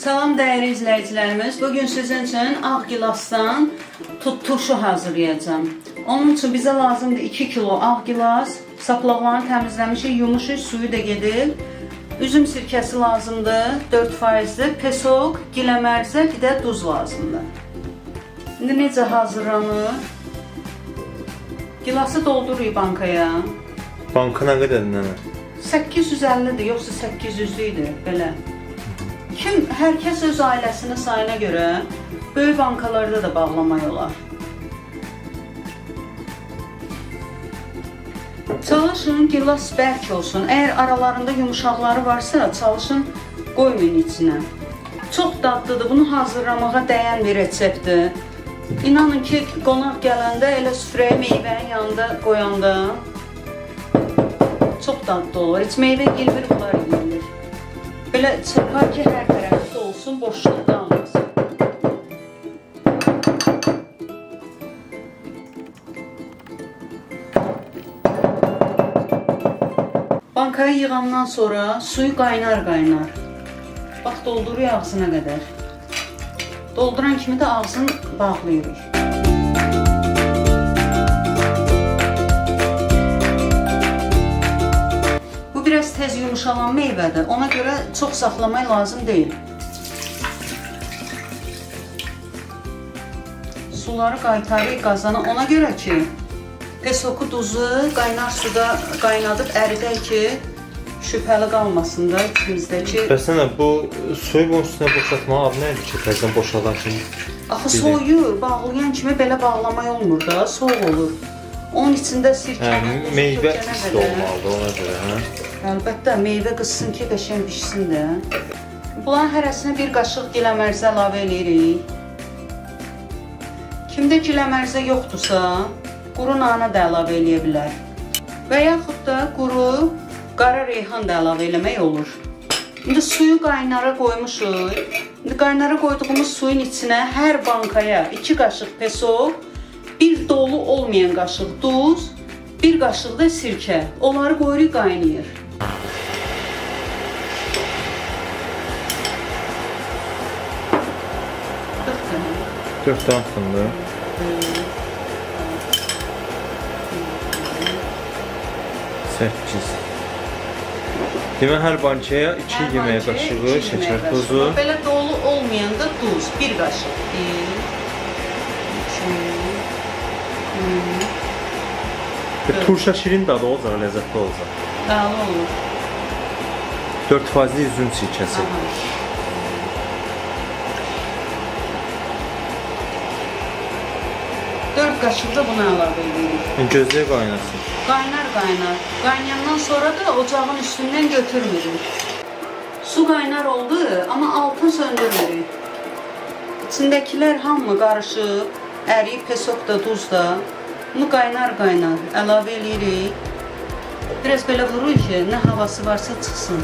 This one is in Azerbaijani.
Salam dəyərli izləyicilərimiz. Bugün sizin üçün ağ gilasdan turşu hazırlayacağım. Onun üçün bizə lazımdır 2 kilo ağ gilas. Saplaqlarını təmizləmişik, yumuşuq, suyu da gedib. Üzüm sirkəsi lazımdır, 4%, pesok, giləmərzə, bir də duz lazımdır. İndi necə hazırlanır? Gilası dolduruyor bankaya. Banka nə qədərdir nənə? 850'dir, yoxsa 800'lüydür, belə. Hər kəs öz ailəsinin sayına görə böyük bankalarda da bağlamaq olar. Çalışın gilas bərk olsun. Əgər aralarında yumuşaqları varsa, çalışın qoymayın içinə. Çox dadlıdır, bunu hazırlamağa dəyən bir reseptdir. İnanın ki, qonaq gələndə elə süfrəyə meyvənin yanında qoyanda çox dadlı olur. Heç meyvə gilbir bunlar yeyilir. Belə çırpar ki, hər tərəfdə olsun, boşluq qalmasın. Bankaya yığandan sonra suyu qaynar. Bax, dolduruyor ağzına qədər. Dolduran kimi də ağzını bağlayırıq. Bu biraz tez yumuşalan meyvədir. Ona görə çox saxlamaq lazım deyil. Suları qaytarıq qazana. Ona görə ki, pesoku, duzu qaynar suda qaynadıb əridək ki, şübhəli qalmasın da içimizdəki. Bəs nənə, bu suyu bunun üstünə boşaltmağa adı nədir ki, təzdən boşalan kimi? Axı soyuyur, bağlayan kimi belə bağlamaq olmur da, soğuk olur. Onun içində sirkəni, meyvə isti olmalıdır ona görə, hə? Əlbəttə, meyvə qızsın ki, qəşəng pişsin də. Bunların hərəsinə bir qaşıq giləmərzə əlavə edirik. Kimdə giləmərzə yoxdursa, quru nana da əlavə eləyə bilər. Və yaxud da quru qara reyhan da əlavə eləmək olur. İndi suyu qaynara qoymuşuq. İndi qaynara qoyduğumuz suyun içinə hər bankaya 2 qaşıq pesok, bir dolu olmayan qaşıq duz, bir qaşıq da sirkə. Onları qoyuruq, qaynayır. Dörd dənə fındır. Səkkiz. Demə hər bankaya 2 yemək qaşığı şəkər tozu. Belə dolu olmayan da duz, bir qaşıq. 1, 2, Turşa şirin dadı olacaq, ləzzətli olacaq. Dağlı olur. 4% üzüm sirkəsi. 4 qaşıq da buna əlavə edirik. Gözləyə qaynasın. Qaynar. Qaynayandan sonra da ocağın üstündən götürmürük. Su qaynar oldu, amma altını söndürmürük. İçindəkilər hamı qarışıb, əriyib, pesok da, duz da. Bunu qaynar əlavə edirik. Biraz belə vururuq ki, nə havası varsa çıxsın.